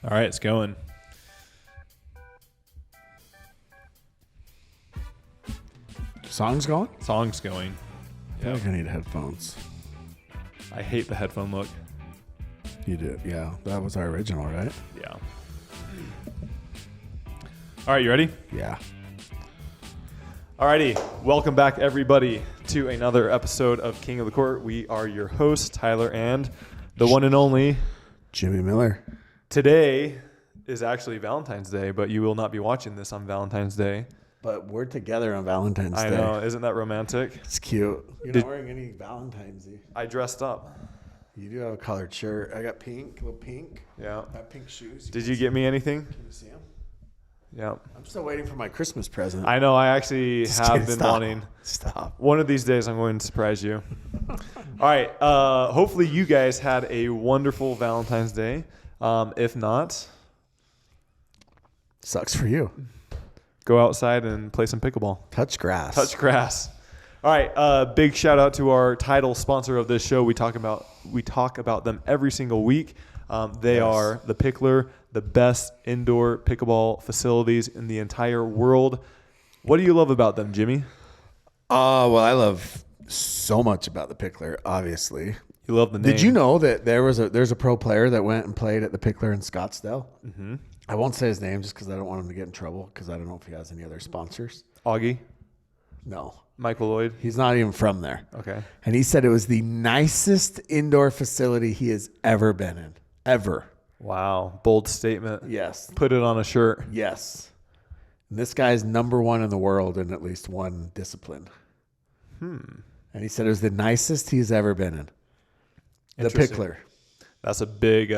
All right, it's going. Song's going? Song's going. I feel like I need headphones. I hate the headphone look. You do? Yeah. That was our original, right? Yeah. All right, you ready? Yeah. Alrighty, welcome back everybody to another episode of King of the Court. We are your hosts, Tyler and the one and only Jimmy Miller. Today is actually Valentine's Day, but you will not be watching this on Valentine's Day. But we're together on Valentine's Day. I know, isn't that romantic? It's cute. You're not wearing any Valentine's-y. I dressed up. You do have a colored shirt. I got pink, a little pink. Yeah. I got pink shoes. Did you get me anything? Can you see them? Yeah. I'm still waiting for my Christmas present. I know, I actually have been wanting. Stop. One of these days I'm going to surprise you. All right. Hopefully you guys had a wonderful Valentine's Day. If not, sucks for you. Go outside and play some pickleball. Touch grass. Touch grass. All right. Big shout out to our title sponsor of this show. We talk about them every single week. They are the Pickler, the best indoor pickleball facilities in the entire world. What do you love about them, Jimmy? Well, I love so much about the Pickler, obviously. You love the name. Did you know that there's a pro player that went and played at the Pickler in Scottsdale? Mm-hmm. I won't say his name just because I don't want him to get in trouble because I don't know if he has any other sponsors. Augie? No. Michael Lloyd? He's not even from there. Okay. And he said it was the nicest indoor facility he has ever been in. Ever. Wow. Bold statement. Yes. Put it on a shirt. Yes. And this guy's number one in the world in at least one discipline. And he said it was the nicest he's ever been in. The Pickler. That's a big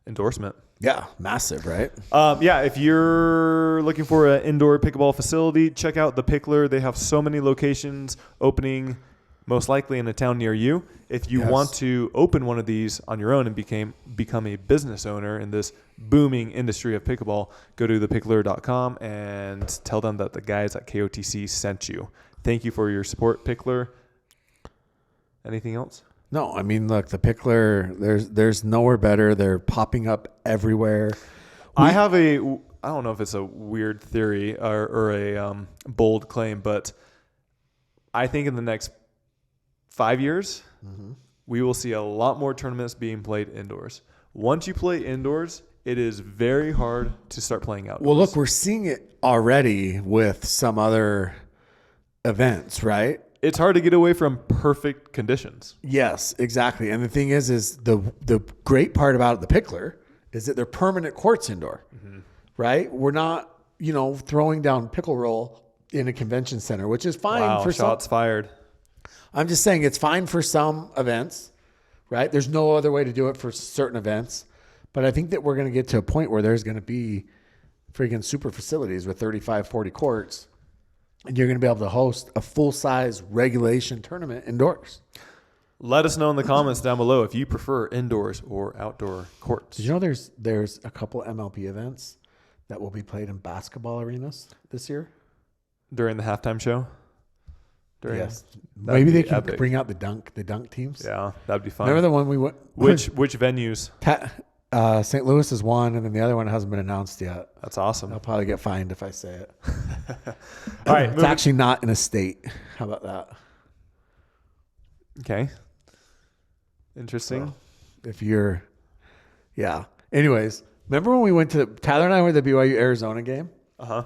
endorsement. Yeah, massive, right? Yeah, if you're looking for an indoor pickleball facility, check out the Pickler. They have so many locations opening, most likely in a town near you. If you want to open one of these on your own and become a business owner in this booming industry of pickleball, go to thepickler.com and tell them that the guys at KOTC sent you. Thank you for your support, Pickler. Anything else? No, I mean, look, the Pickler, there's nowhere better. They're popping up everywhere. I don't know if it's a weird theory or a bold claim, but I think in the next 5 years, we will see a lot more tournaments being played indoors. Once you play indoors, it is very hard to start playing outdoors. Well, look, we're seeing it already with some other events, right? It's hard to get away from perfect conditions. Yes, exactly. And the thing is the great part about the Pickler is that they're permanent courts indoor, right? We're not, throwing down pickle roll in a convention center, which is fine for shots fired. I'm just saying it's fine for some events, right? There's no other way to do it for certain events. But I think that we're going to get to a point where there's going to be freaking super facilities with 35, 40 courts. And you're going to be able to host a full-size regulation tournament indoors. Let us know in the comments down below if you prefer indoors or outdoor courts. Did you know there's a couple MLP events that will be played in basketball arenas this year? During the halftime show? Yes. Maybe they can epic. Bring out the dunk teams. Yeah, that'd be fun. Remember the one we went? Which venues? St. Louis is one, and then the other one hasn't been announced yet. That's awesome. I'll probably get fined if I say it. All right. It's actually not in a state. How about that? Okay. Interesting. So Anyways, remember when we went to Tyler and I were at the BYU Arizona game? Uh-huh.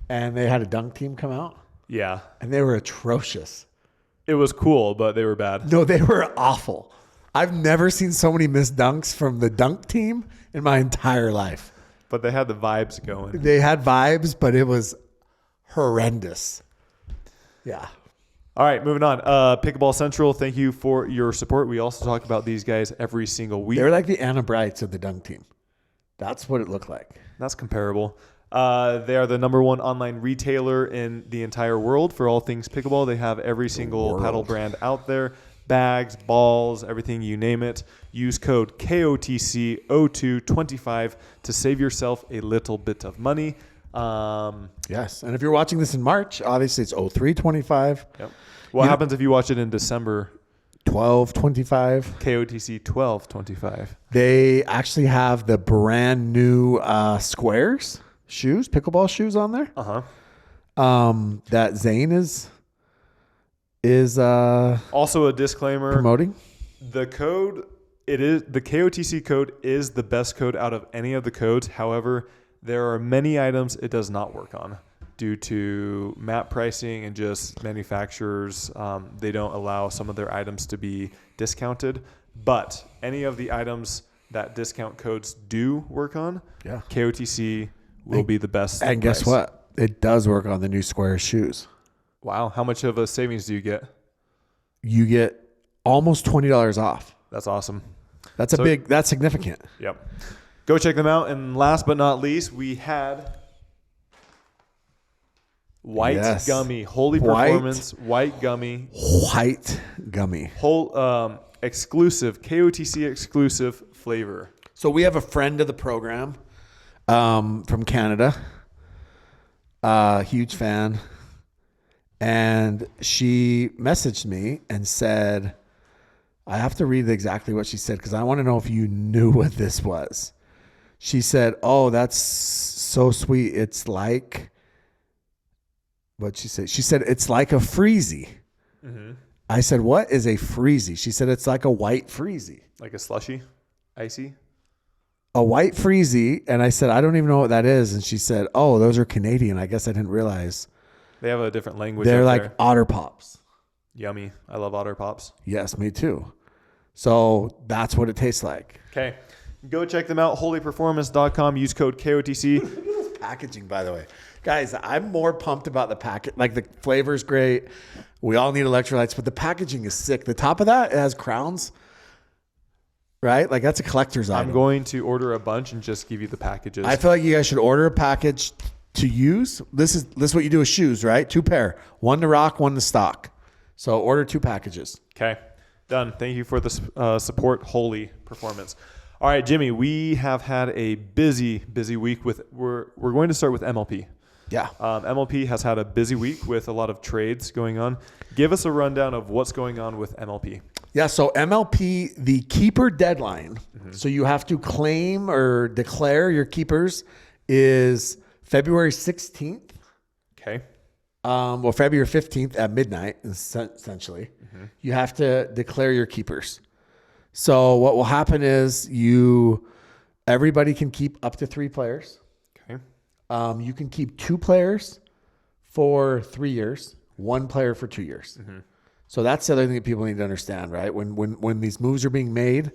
And they had a dunk team come out? Yeah. And they were atrocious. It was cool, but they were bad. No, they were awful. I've never seen so many missed dunks from the dunk team in my entire life. But they had the vibes going. They had vibes, but it was horrendous. Yeah. All right, moving on. Pickleball Central, thank you for your support. We also talk about these guys every single week. They're like the Anna Brights of the dunk team. That's what it looked like. That's comparable. They are the number one online retailer in the entire world for all things pickleball. They have every single paddle brand out there. Bags, balls, everything, you name it. Use code KOTC0225 to save yourself a little bit of money. Yes. And if you're watching this in March, obviously it's 0325. Yep. What happens if you watch it in December 12.25. KOTC 12.25. They actually have the brand new squares shoes, pickleball shoes on there. That Zane is also a disclaimer promoting. The KOTC code is the best code out of any of the codes. However, there are many items it does not work on due to map pricing and just manufacturers. They don't allow some of their items to be discounted, but any of the items that discount codes do work on, KOTC will be the best. And price. guess what? It does work on the new square shoes. Wow. How much of a savings do you get? You get almost $20 off. That's awesome. That's significant. Yep. Go check them out. And last but not least, we had White Gummy. Holy Performance White Gummy. White Gummy. Whole exclusive, KOTC exclusive flavor. So we have a friend of the program from Canada. Huge fan. And she messaged me and said, I have to read exactly what she said because I want to know if you knew what this was. She said, oh, that's so sweet. It's like, what'd she say? She said, it's like a freezy. Mm-hmm. I said, what is a freezy? She said, it's like a white freezy. Like a slushy? Icy? A white freezy. And I said, I don't even know what that is. And she said, oh, those are Canadian. I guess I didn't realize. They have a different language. They're like Otter Pops. Yummy. I love Otter Pops. Yes, me too. So that's what it tastes like. Okay. Go check them out. holyperformance.com. Use code KOTC. Look at this packaging, by the way. Guys, I'm more pumped about the packet. Like the flavor's great. We all need electrolytes, but the packaging is sick. The top of that, it has crowns. Right? Like that's a collector's item. I'm going to order a bunch and just give you the packages. I feel like you guys should order a package to use. This is what you do with shoes, right? 2 pair. 1 to rock, 1 to stock. So order 2 packages. Okay. Done. Thank you for the support, Holy Performance. All right, Jimmy, we have had a busy week with we're going to start with MLP. Yeah. MLP has had a busy week with a lot of trades going on. Give us a rundown of what's going on with MLP. Yeah, so MLP, the keeper deadline, so you have to claim or declare your keepers is February 16th. Okay. Well, February 15th at midnight, essentially. Mm-hmm. You have to declare your keepers. So what will happen is everybody can keep up to 3 players. Okay. You can keep 2 players for 3 years, 1 player for 2 years. Mm-hmm. So that's the other thing that people need to understand, right? When these moves are being made,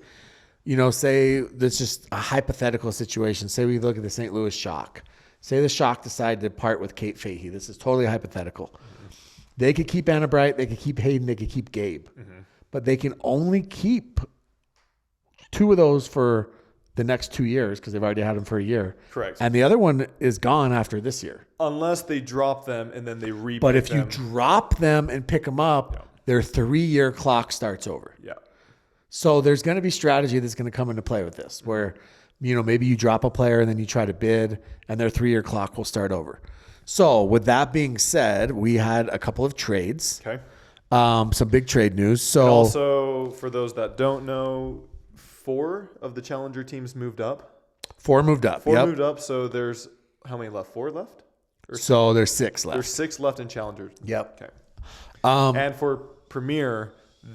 say that's just a hypothetical situation. Say we look at the St. Louis Shock. Say the Shock decide to part with Kate Fahey. This is totally hypothetical. Mm-hmm. They could keep Anna Bright, they could keep Hayden, they could keep Gabe. Mm-hmm. But they can only keep 2 of those for the next 2 years because they've already had them for a year. Correct. And the other one is gone after this year. Unless they drop them and then they repick them. But if you drop them and pick them up, their 3-year clock starts over. Yeah. So there's going to be strategy that's going to come into play with this where, maybe you drop a player and then you try to bid and their 3-year clock will start over. So with that being said, we had a couple of trades. Okay. Some big trade news. So and also, for those that don't know, 4 of the challenger teams moved up. 4 moved up. 4 moved up. So there's how many left? 4 left? So there's 6 left. There's 6 left in challenger. Yep. Okay. And for Premier,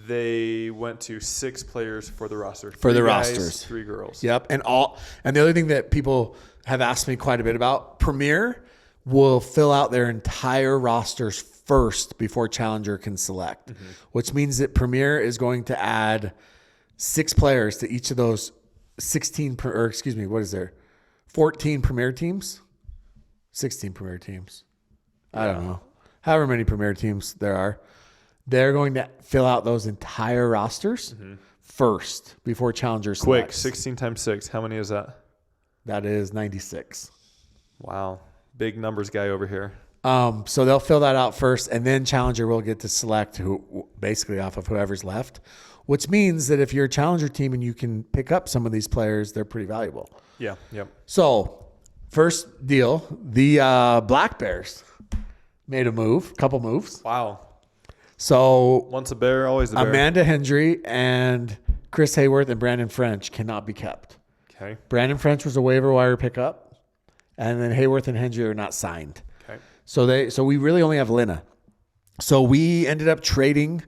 they went to 6 players for the roster. For the guys, rosters. 3 girls. Yep. And the other thing that people have asked me quite a bit about, Premier will fill out their entire rosters first before Challenger can select, which means that Premier is going to add 6 players to each of those 14 Premier teams? 16 Premier teams. I don't know. However many Premier teams there are. They're going to fill out those entire rosters first before Challenger selects. Quick, 16 times 6. How many is that? That is 96. Wow. Big numbers guy over here. So they'll fill that out first, and then Challenger will get to select who, basically off of whoever's left, which means that if you're a Challenger team and you can pick up some of these players, they're pretty valuable. Yeah, yep. So first deal, the Black Bears made a couple moves. Wow. So Once a bear, always a bear. Amanda Hendry and Chris Hayworth and Brandon French cannot be kept. Okay. Brandon French was a waiver wire pickup, and then Hayworth and Hendry are not signed. Okay. So we really only have Lina. So we ended up trading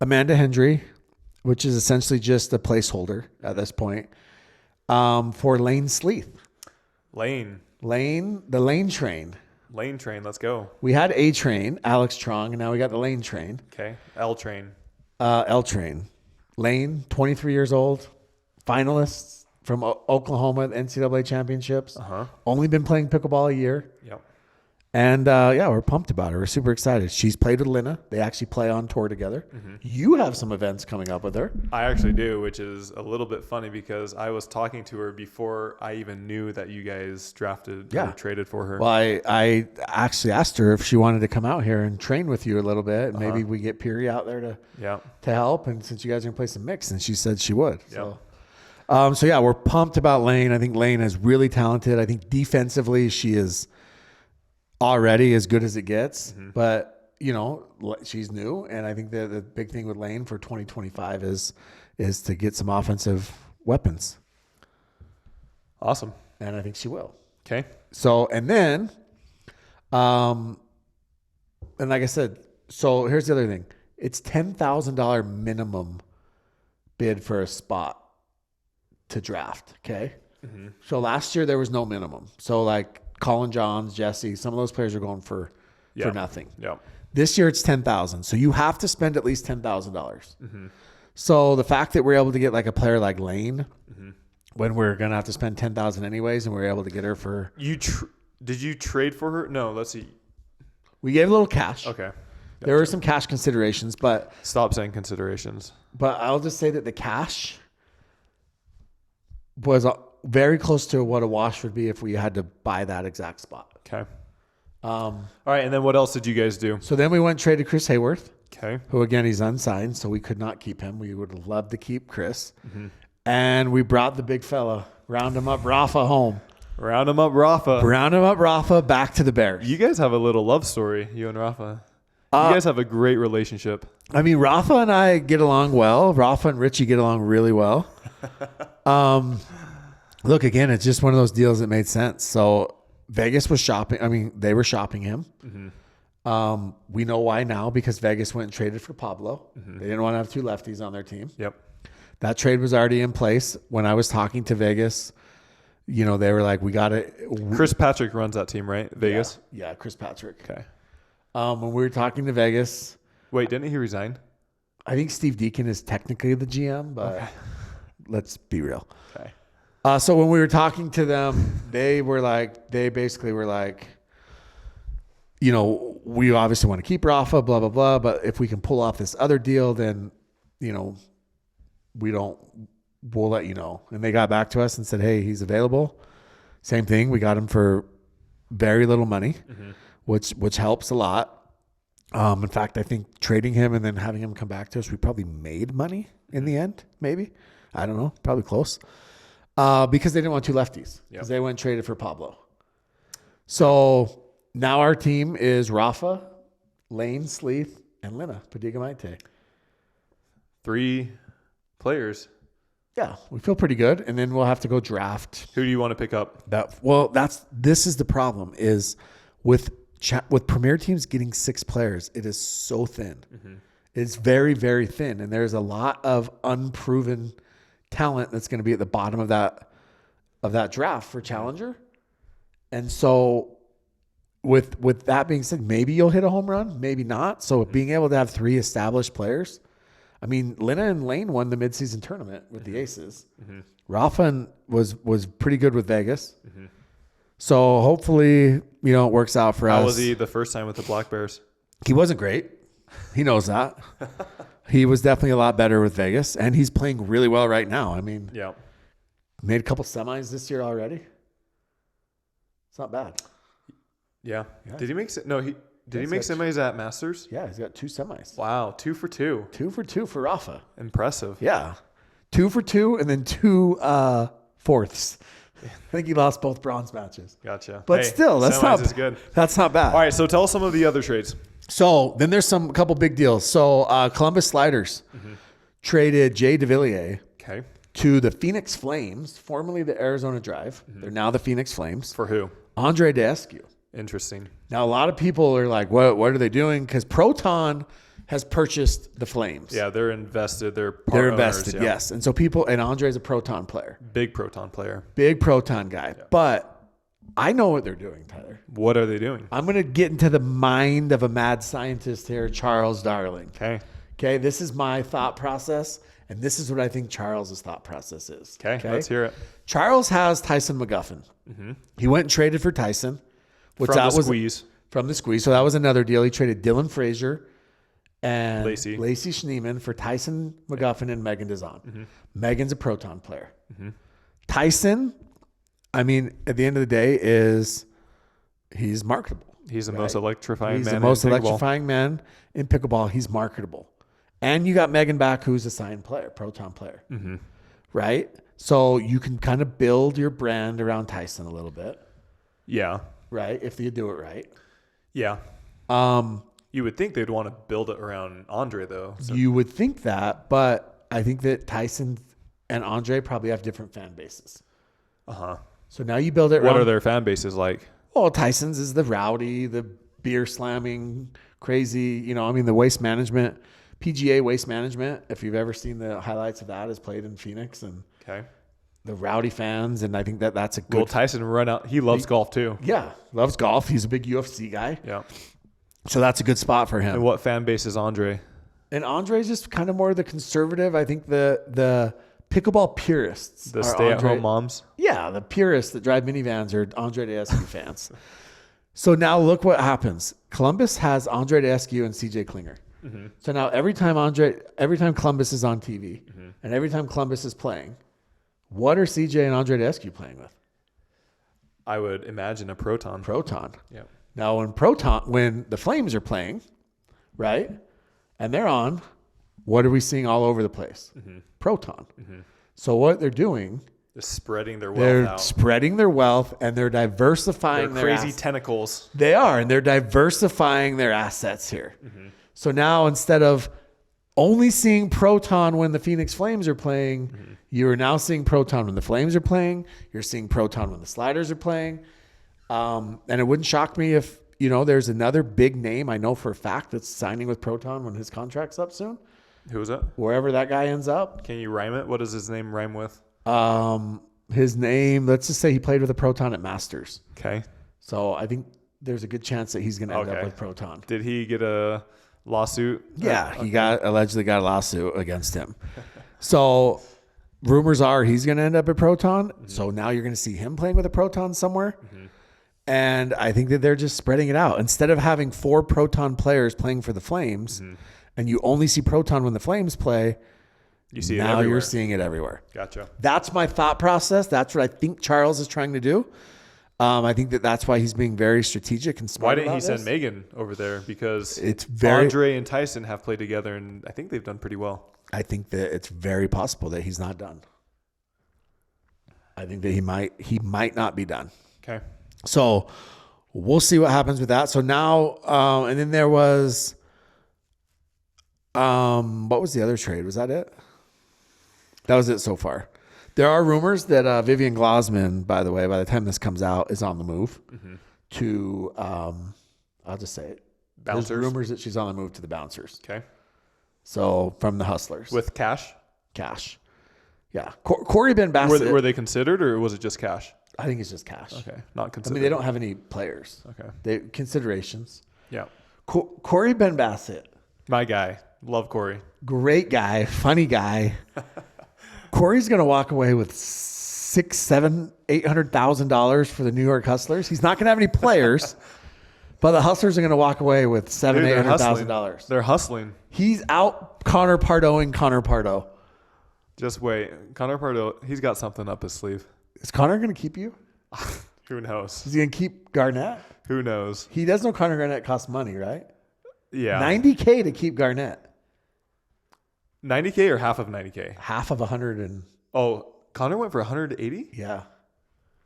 Amanda Hendry, which is essentially just a placeholder at this point, for Lane Sleeth. The Lane train. Lane train. Let's go. We had A train, Alex Trong, and now we got the Lane train. Okay. L train. L train. Lane, 23 years old, finalists from Oklahoma NCAA championships. Only been playing pickleball a year. Yep. And we're pumped about her. We're super excited. She's played with Lina. They actually play on tour together. You have some events coming up with her. I actually do, which is a little bit funny because I was talking to her before I even knew that you guys drafted or traded for her. Well, I actually asked her if she wanted to come out here and train with you a little bit. And maybe we get Piri out there to help. And since you guys are going to play some mix, and she said she would. Yep. So we're pumped about Lane. I think Lane is really talented. I think defensively she is already as good as it gets, but she's new. And I think the big thing with Lane for 2025 is to get some offensive weapons. Awesome. And I think she will. Okay. So, and then, and like I said, so here's the other thing. It's $10,000 minimum bid for a spot to draft. Okay. So last year there was no minimum. So like Colin Johns, Jesse, some of those players are going for nothing. Yeah. This year it's $10,000. So you have to spend at least $10,000. So the fact that we're able to get like a player like Lane when we're going to have to spend $10,000 anyways, and we're able to get her for, did you trade for her? No, let's see. We gave a little cash. Okay. Gotcha. There were some cash considerations, but Stop saying considerations. But I'll just say that the cash was very close to what a wash would be if we had to buy that exact spot. Okay. All right, and then what else did you guys do? So then we went and traded Chris Hayworth. Okay. Who, again, he's unsigned, so we could not keep him. We would have loved to keep Chris. And we brought the big fella, round him up, Rafa, home. Round him up, Rafa. Round him up, Rafa, back to the Bears. You guys have a little love story, you and Rafa. You guys have a great relationship. I mean, Rafa and I get along well. Rafa and Richie get along really well. Look, again, it's just one of those deals that made sense. So Vegas was shopping. I mean, they were shopping him. We know why now, because Vegas went and traded for Pablo. They didn't want to have two lefties on their team. Yep. That trade was already in place. When I was talking to Vegas, they were like, we got to. Chris Patrick runs that team, right? Vegas? Yeah, Chris Patrick. Okay. When we were talking to Vegas. Wait, didn't he resign? I think Steve Deacon is technically the GM, but let's be real. Okay. So when we were talking to them, they basically were like, we obviously want to keep Rafa, blah, blah, blah. But if we can pull off this other deal, then, we'll let you know. And they got back to us and said, hey, he's available. Same thing. We got him for very little money, which helps a lot. In fact, I think trading him and then having him come back to us, we probably made money in the end, maybe. I don't know. Probably close. Because they didn't want two lefties. Because they went and traded for Pablo. So now our team is Rafa, Lane, Sleeth, and Lina Padiga-Maite. 3 players. Yeah, we feel pretty good. And then we'll have to go draft. Who do you want to pick up? This is the problem is with premier teams getting 6 players, it is so thin. It's very, very thin. And there's a lot of unproven talent that's going to be at the bottom of that draft for Challenger. And so with that being said, maybe you'll hit a home run, maybe not. So being able to have 3 established players, I mean, Lina and Lane won the midseason tournament with the Aces. Rafa was pretty good with Vegas. So hopefully, it works out for us. How was he the first time with the Black Bears? He wasn't great. He knows that. He was definitely a lot better with Vegas, and he's playing really well right now. I mean, made a couple semis this year already. It's not bad. Yeah. Did he make semis at Masters? Yeah, he's got 2 semis. Wow, 2 for 2. 2 for 2 for Rafa. Impressive. Yeah. 2 for 2 and then 2 fourths. I think he lost both bronze matches. Gotcha. But still, that's semis not is good. That's not bad. All right, so tell us some of the other trades. So then there's a couple big deals. So Columbus Sliders traded Jay DeVilliers Okay. to the Phoenix Flames, formerly the Arizona Drive. They're now the Phoenix Flames. For who? Andre Deskew. Interesting. Now, a lot of people are like, what are they doing? Because Proton has purchased the Flames. Yeah, they're invested. They're invested, owners, yeah. yes. And so and Andre's a Proton player. Big Proton player. Big Proton guy. Yeah. But I know what they're doing, Tyler. What are they doing? I'm going to get into the mind of a mad scientist here, Charles Darling. Okay, this is my thought process, and this is what I think Charles's thought process is. Okay, let's hear it. Charles has Tyson McGuffin. He went and traded for Tyson. From the squeeze. From the squeeze. So that was another deal. He traded Dylan Frazier and Lacey Schneeman for Tyson McGuffin and Megan Dazan. Megan's a Proton player. Tyson, I mean, at the end of the day, he's marketable. He's the most electrifying He's man the most in electrifying man in pickleball. He's marketable. And you got Megan back, who's a signed player, Proton player. Right? So you can kind of build your brand around Tyson a little bit. Yeah. Right? If you do it right. Yeah. You would think they'd want to build it around Andre, though. So. You would think that, but I think that Tyson and Andre probably have different fan bases. So now you build it around. What are their fan bases like? Well, Tyson's is the rowdy, the beer slamming, crazy, the waste management, PGA waste management. If you've ever seen the highlights of that, is played in Phoenix and the rowdy fans. And I think that's a good. Well, Tyson run out. He loves golf too. Yeah. Loves golf. He's a big UFC guy. Yeah. So that's a good spot for him. And what fan base is Andre? And Andre's just kind of more the conservative. I think the pickleball purists. The stay-at-home moms? Yeah, the purists that drive minivans are Andre Deskew fans. So now look what happens. Columbus has Andre Deskew and CJ Klinger. So now every time Columbus is on TV and every time Columbus is playing, what are CJ and Andre Deskew playing with? I would imagine a Proton. Yeah. Now when the Flames are playing, right, and they're on, what are we seeing all over the place? Proton. So what they're doing is spreading their wealth they're out. Spreading their wealth, and they're diversifying their crazy tentacles. They are, and they're diversifying their assets here. So now instead of only seeing Proton when the Phoenix Flames are playing, you are now seeing Proton when the Flames are playing. You're seeing Proton when the Sliders are playing. And it wouldn't shock me if, there's another big name I know for a fact that's signing with Proton when his contract's up soon. Who is it? Wherever that guy ends up. Can you rhyme it? What does his name rhyme with? His name, let's just say he played with a Proton at Masters. Okay. So I think there's a good chance that he's going to end up with Proton. Did he get a lawsuit? Yeah, he allegedly got a lawsuit against him. So rumors are he's going to end up at Proton. So now you're going to see him playing with a Proton somewhere. And I think that they're just spreading it out. Instead of having 4 Proton players playing for the Flames, and you only see Proton when the Flames play, you see now you're seeing it everywhere. Gotcha. That's my thought process. That's what I think Charles is trying to do. I think that's why he's being very strategic and smart. Why didn't he send Megan over there? Because Andre and Tyson have played together, and I think they've done pretty well. I think that it's very possible that he's not done. I think that he might not be done. Okay. So we'll see what happens with that. So now, and then there was, what was the other trade? Was that it? That was it so far. There are rumors that Vivian Glassman, by the way, by the time this comes out, is on the move to, I'll just say it. Bouncers. There's rumors that she's on the move to the Bouncers. Okay. So from the Hustlers. With cash? Cash. Yeah. Corey Ben Bassett. Were they considered, or was it just cash? I think it's just cash. Okay. Not considered. I mean, they don't have any players. Okay. Considerations. Yeah. Corey Ben Bassett. My guy. Love Corey. Great guy. Funny guy. Corey's going to walk away with $600,000, $700,000, $800,000 for the New York Hustlers. He's not going to have any players, but the Hustlers are going to walk away with $700,000-$800,000. They're hustling. He's out Connor Pardo. Just wait. Connor Pardo, he's got something up his sleeve. Is Connor going to keep you? Who knows? Is he going to keep Garnett? Who knows? He does know Connor Garnett costs money, right? Yeah. $90K to keep Garnett. $90K or half of $90K? Half of 100 and... Oh, Connor went for 180? Yeah.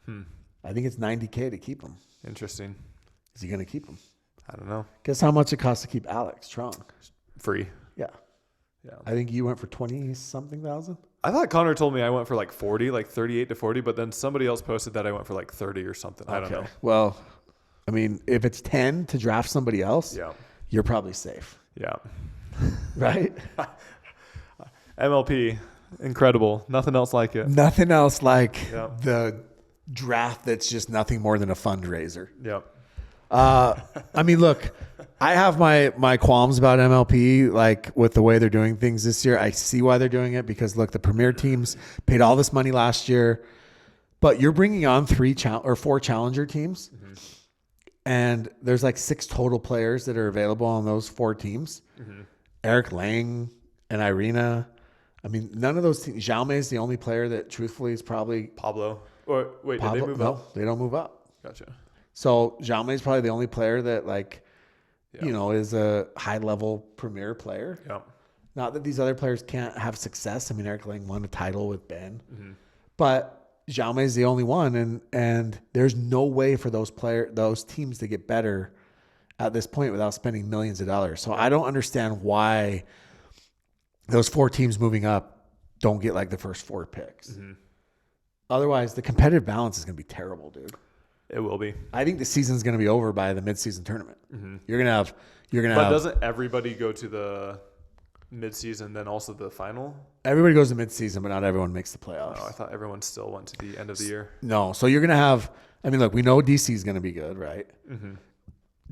I think it's $90K to keep him. Interesting. Is he going to keep him? I don't know. Guess how much it costs to keep Alex Trong? Free. Yeah. Yeah. I think you went for 20-something thousand. I thought Connor told me I went for like 40, like 38 to 40, but then somebody else posted that I went for like 30 or something. I don't know. Well, I mean, if it's 10 to draft somebody else, you're probably safe. Yeah. Right? MLP, incredible. Nothing else like it. Nothing else like the draft that's just nothing more than a fundraiser. Yep. I mean, look, I have my qualms about MLP, like with the way they're doing things this year. I see why they're doing it because, look, the premier teams paid all this money last year, but you're bringing on 4 challenger teams, and there's like 6 total players that are available on those 4 teams. Eric Lang and Irina. I mean, none of those teams. Jaume is the only player that, truthfully, is probably Pablo. Or wait, Pablo, did they move no, up? they don't move up. Gotcha. So Jaume is probably the only player that, like, you know, is a high-level premier player. Yeah. Not that these other players can't have success. I mean, Eric Lang won a title with Ben, but Jaume is the only one, and there's no way for those teams to get better at this point without spending millions of dollars. So I don't understand why those 4 teams moving up don't get like the first 4 picks. Otherwise, the competitive balance is going to be terrible, dude. It will be. I think the season's going to be over by the mid-season tournament. You're going to have. But doesn't everybody go to the mid-season, then also the final? Everybody goes to mid-season, but not everyone makes the playoffs. Oh, I thought everyone still went to the end of the year. No, so you're going to have. I mean, look, we know DC is going to be good, right?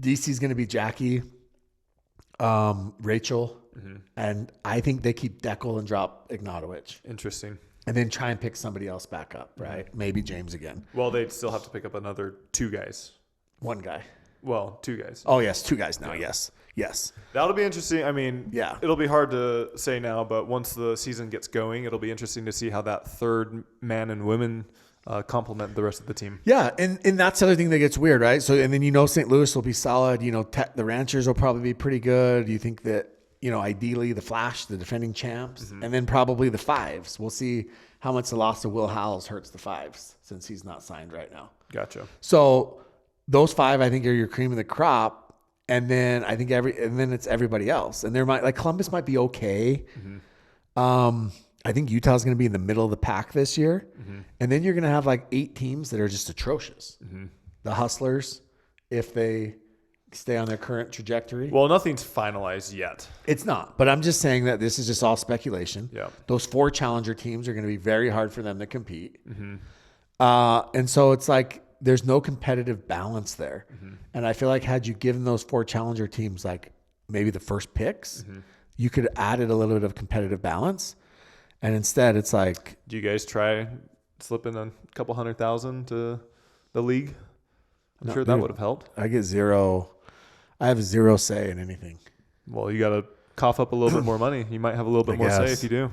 DC is going to be Jackie, Rachel, and I think they keep Deckel and drop Ignatowicz. Interesting. And then try and pick somebody else back up, right? Maybe James again. Well, they'd still have to pick up another 2 guys. 1 guy. Well, 2 guys. Oh, yes, 2 guys now, yes. That'll be interesting. I mean, Yeah. it'll be hard to say now, but once the season gets going, it'll be interesting to see how that third man and women complement the rest of the team. Yeah, and that's the other thing that gets weird, right? So, and then St. Louis will be solid. The Ranchers will probably be pretty good. You think that, ideally the Flash, the defending champs, and then probably the Fives. We'll see how much the loss of Will Howells hurts the Fives since he's not signed right now. Gotcha. So those 5, I think, are your cream of the crop, and then I think it's everybody else. And Columbus might be okay. I think Utah's going to be in the middle of the pack this year, and then you're going to have like 8 teams that are just atrocious. The Hustlers, if they stay on their current trajectory. Well, nothing's finalized yet. It's not, but I'm just saying that this is just all speculation. Yeah. Those 4 challenger teams are going to be very hard for them to compete. And so it's like there's no competitive balance there. And I feel like had you given those 4 challenger teams like maybe the first picks, you could have added a little bit of competitive balance. And instead, it's like... Do you guys try slipping a couple $100,000 to the league? I'm sure that would have helped. I get 0... I have 0 say in anything. Well, you got to cough up a little bit more money. You might have a little bit more say if you do.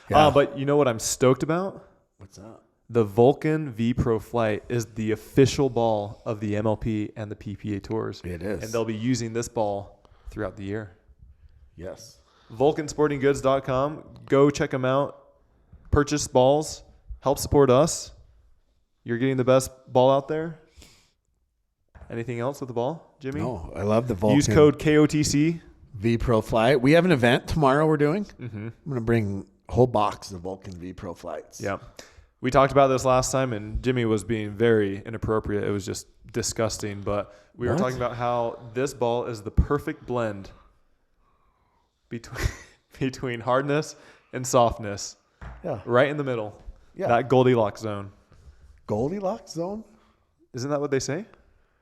Yeah. But you know what I'm stoked about? What's that? The Vulcan V Pro Flight is the official ball of the MLP and the PPA Tours. It is. And they'll be using this ball throughout the year. Yes. VulcanSportingGoods.com. Go check them out. Purchase balls. Help support us. You're getting the best ball out there. Anything else with the ball, Jimmy? No, I love the Vulcan. Use code KOTC. V Pro Flight. We have an event tomorrow we're doing. I'm going to bring a whole box of Vulcan V Pro Flights. Yeah. We talked about this last time, and Jimmy was being very inappropriate. It was just disgusting. But we were talking about how this ball is the perfect blend between hardness and softness. Yeah. Right in the middle. Yeah. That Goldilocks zone. Goldilocks zone? Isn't that what they say?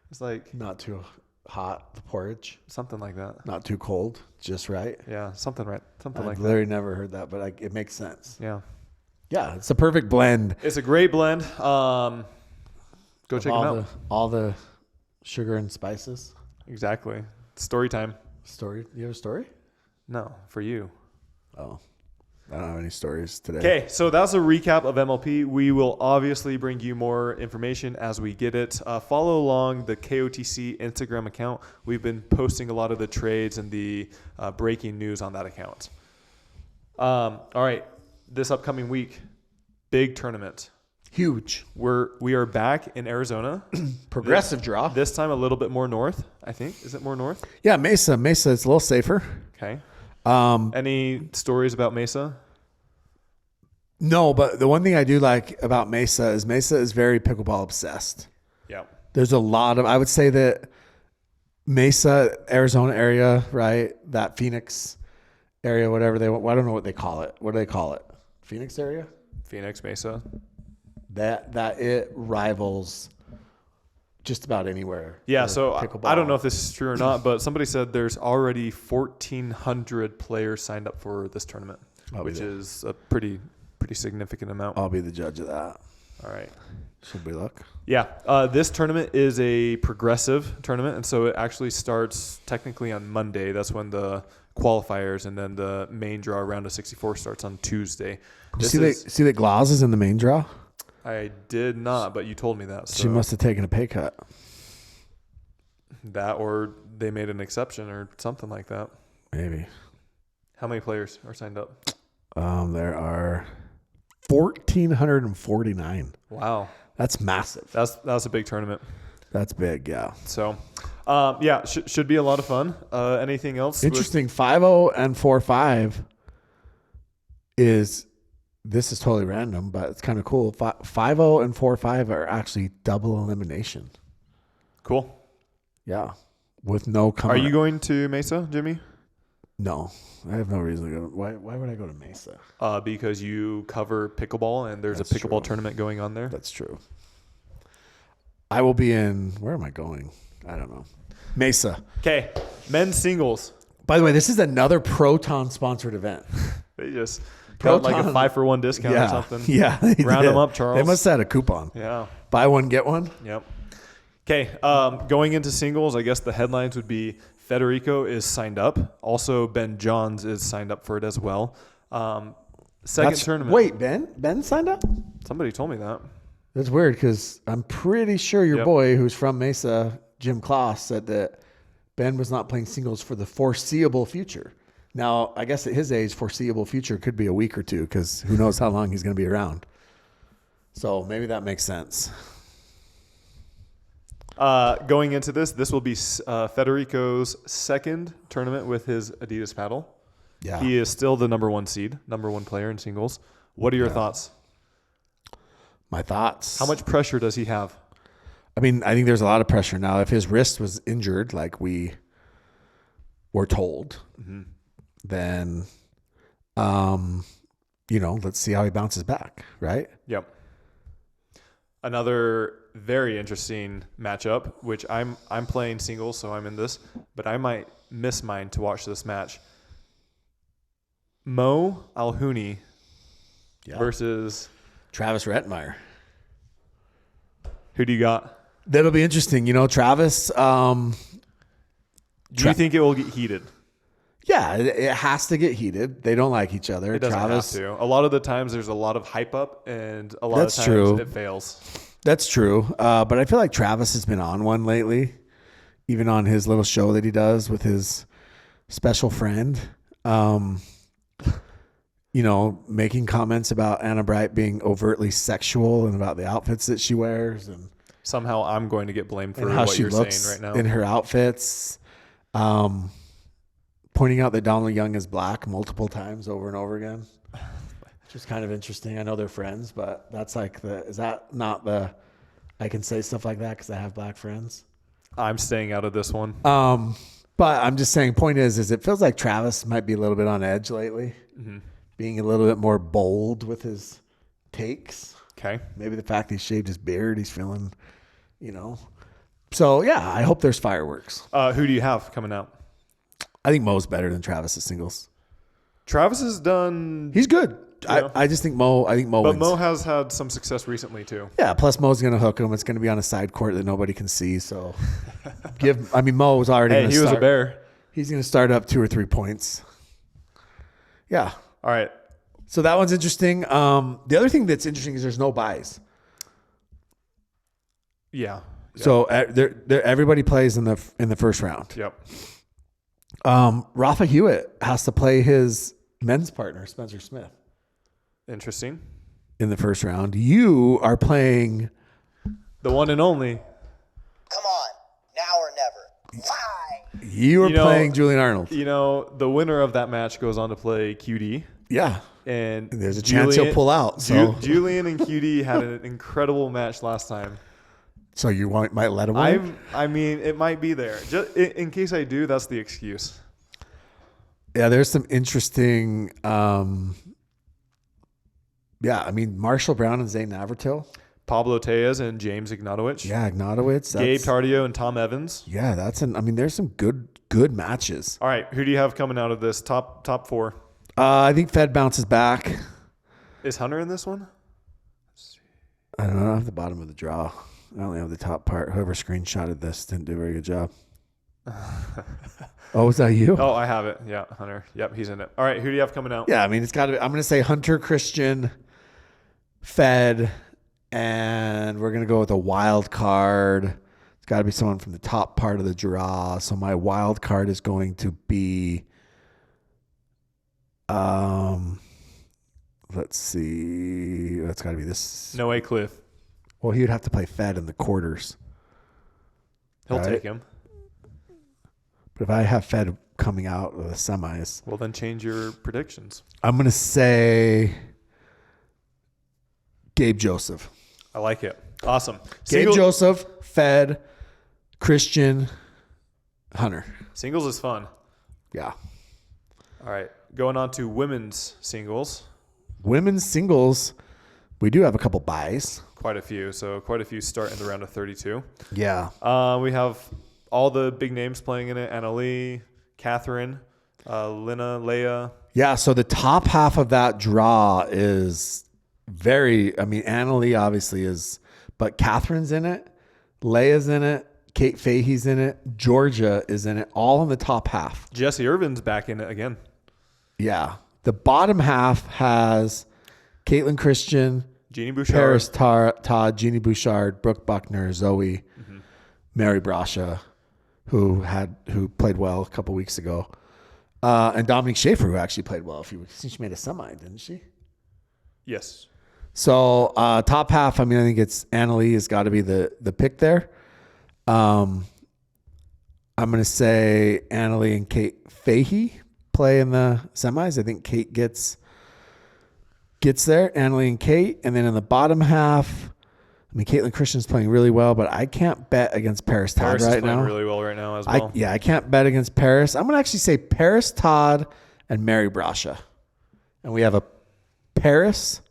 It's like Not too hot, the porridge. something like that. Not too cold, just right. Yeah, something like I've that. literally never heard that, but it makes sense. Yeah. Yeah, it's a perfect blend. It's a great blend. Go check them out. All the sugar and spices. Exactly. Story time. Story? You have a story? No, for you. Oh, I don't have any stories today. Okay, so that's a recap of MLP. We will obviously bring you more information as we get it. Follow along the KOTC Instagram account. We've been posting a lot of the trades and the breaking news on that account. All right, this upcoming week, big tournament. Huge. We are back in Arizona. Progressive draw. This time a little bit more north, I think. Is it more north? Yeah, Mesa. Mesa is a little safer. Okay. Any stories about Mesa? No, but the one thing I do like about Mesa is very pickleball obsessed. Yeah. There's a lot of, I would say that Mesa, Arizona area, right? That Phoenix area, whatever I don't know what they call it. What do they call it? Phoenix area? Phoenix, Mesa. That it rivals just about anywhere. Yeah, so I don't know if this is true or not, but somebody said there's already 1,400 players signed up for this tournament, which is a pretty significant amount. I'll be the judge of that. All right. Should we look? Yeah. This tournament is a progressive tournament, and so it actually starts technically on Monday. That's when the qualifiers, and then the main draw round of 64 starts on Tuesday. See that Glaus is in the main draw? I did not, but you told me that. So she must have taken a pay cut. That, or they made an exception or something like that. Maybe. How many players are signed up? There are 1,449. Wow. That's massive. That's a big tournament. That's big, yeah. So, should be a lot of fun. Anything else? Interesting. 5-0 and 4-5 is, this is totally random, but it's kind of cool. 5-0 and 4-5 are actually double elimination. Cool. Yeah. With no Are you going to Mesa, Jimmy? No. I have no reason to go. Why would I go to Mesa? Because you cover pickleball, and there's a pickleball tournament going on there. That's true. I will be in, where am I going? I don't know. Mesa. Okay. Men's singles. By the way, this is another Proton sponsored event. They just got like a 5-for-1 discount or something. Yeah. Round them up, Charles. They must have had a coupon. Yeah. Buy one, get one. Yep. Okay. Going into singles, I guess the headlines would be Federico is signed up. Also, Ben Johns is signed up for it as well. Tournament. Wait, Ben signed up? Somebody told me that. That's weird because I'm pretty sure your boy who's from Mesa, Jim Kloss, said that Ben was not playing singles for the foreseeable future. Now, I guess at his age, foreseeable future could be a week or two because who knows how long he's going to be around. So maybe that makes sense. Going into this will be Federico's second tournament with his Adidas paddle. Yeah. He is still the number one seed, number one player in singles. What are your thoughts? My thoughts. How much pressure does he have? I mean, I think there's a lot of pressure now. If his wrist was injured, like we were told, then, let's see how he bounces back, right? Yep. Another very interesting matchup, which I'm playing singles, so I'm in this, but I might miss mine to watch this match. Mo Alhouni versus Travis Rettenmeyer. Who do you got? That'll be interesting. Travis. Do you think it will get heated? Yeah, it has to get heated. They don't like each other. It doesn't have to. A lot of the times there's a lot of hype up, and a lot of times it fails. That's true. But I feel like Travis has been on one lately, even on his little show that he does with his special friend. Making comments about Anna Bright being overtly sexual and about the outfits that she wears, and somehow I'm going to get blamed for how what she you're looks saying right now in her outfits. Pointing out that Donald Young is black multiple times over and over again. Just kind of interesting. I know they're friends, but that's like is that not the, I can say stuff like that because I have black friends? I'm staying out of this one. But I'm just saying, point is it feels like Travis might be a little bit on edge lately, being a little bit more bold with his takes. Okay. Maybe the fact he shaved his beard, he's feeling, So, yeah, I hope there's fireworks. Who do you have coming out? I think Mo's better than Travis at singles. Travis has done... He's good. I just think Mo wins. But Mo has had some success recently, too. Yeah, plus Mo's going to hook him. It's going to be on a side court that nobody can see. So, Mo was already going to start. He was a bear. He's going to start up 2 or 3 points. Yeah. All right. So that one's interesting. The other thing that's interesting is there's no buys. Yeah. So everybody plays in the first round. Yep. Rafa Hewitt has to play his men's partner, Spencer Smith. Interesting. in the first round. You are playing the one and only. Come on, now or never. Why? You are playing Julian Arnold. The winner of that match goes on to play QD. Yeah. And there's a chance he'll pull out. So Julian and QD had an incredible match last time. So you might let him win? I mean, it might be there. Just in case I do, that's the excuse. Yeah, there's some interesting. Marshall Brown and Zane Navratil. Pablo Tejas and James Ignatowicz. Yeah, Ignatowicz. Gabe Tardio and Tom Evans. Yeah, there's some good matches. All right, who do you have coming out of this top four? I think Fed bounces back. Is Hunter in this one? I don't know. I have the bottom of the draw. I only have the top part. Whoever screenshotted this didn't do a very good job. Oh, was that you? Oh, I have it. Yeah, Hunter. Yep, he's in it. All right, who do you have coming out? Yeah, I mean, it's got to be. I'm going to say Hunter, Christian, Fed, and we're going to go with a wild card. It's got to be someone from the top part of the draw. So my wild card is going to be, let's see. That's got to be this. No way, Cliff. Well, he would have to play Fed in the quarters. He'll right? take him. But if I have Fed coming out of the semis. Well, then change your predictions. I'm going to say Gabe Joseph. I like it. Awesome. Gabe Joseph, Fed, Christian, Hunter. Singles is fun. Yeah. All right. Going on to women's singles. Women's singles, we do have a couple buys. Quite a few. So quite a few start in the round of 32. Yeah. We have all the big names playing in it. Anna Lee, Catherine, Lina, Leia. Yeah, so the top half of that draw is Anna Lee obviously is, but Catherine's in it, Leia's in it, Kate Fahey's in it, Georgia is in it, all in the top half. Jesse Irvin's back in it again. Yeah. The bottom half has Caitlin Christian, Jeannie Bouchard, Paris Todd, Jeannie Bouchard, Brooke Buckner, Zoe, Mary Brasha, who played well a couple weeks ago, and Dominique Schaefer, who actually played well a few weeks. She made a semi, didn't she? Yes. So top half, I think it's Anna Lee has got to be the pick there. I'm going to say Anna Lee and Kate Fahey play in the semis. I think Kate gets there, Anna Lee and Kate. And then in the bottom half, Caitlin Christian's playing really well, but I can't bet against Paris Todd Paris right is playing now. really well right now as well. I can't bet against Paris. I'm going to actually say Paris Todd and Mary Brasha. And we have a Paris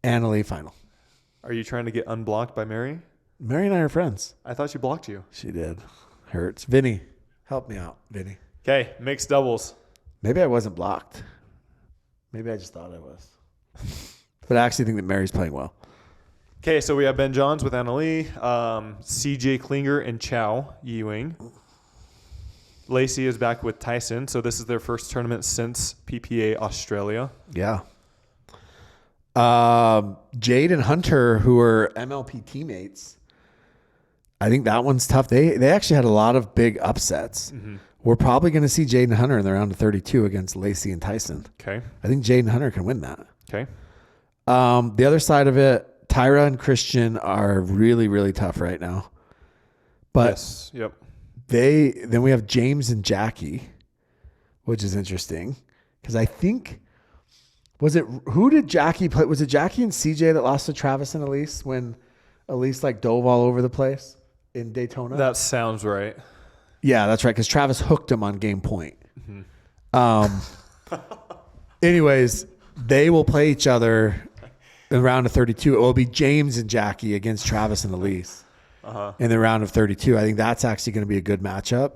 Anna Lee final. Are you trying to get unblocked by Mary? Mary and I are friends. I thought she blocked you. She did. Hurts. Vinny, help me out, Vinny. Okay, mixed doubles. Maybe I wasn't blocked. Maybe I just thought I was. But I actually think that Mary's playing well. Okay, so we have Ben Johns with Anna Lee, CJ Klinger and Chow Ewing. Lacey is back with Tyson, so this is their first tournament since PPA Australia. Yeah. Jade and Hunter, who are MLP teammates, I think that one's tough. They actually had a lot of big upsets. Mm-hmm. We're probably going to see Jade and Hunter in the round of 32 against Lacey and Tyson. Okay. I think Jade and Hunter can win that. Okay. The other side of it, Tyra and Christian are really, really tough right now. But yes. Yep. Then we have James and Jackie, which is interesting because I think who did Jackie play? Was it Jackie and CJ that lost to Travis and Elise when Elise dove all over the place in Daytona? That sounds right. Yeah, that's right. Because Travis hooked him on game point. Mm-hmm. Anyways, they will play each other in the round of 32. It will be James and Jackie against Travis and Elise in the round of 32. I think that's actually going to be a good matchup.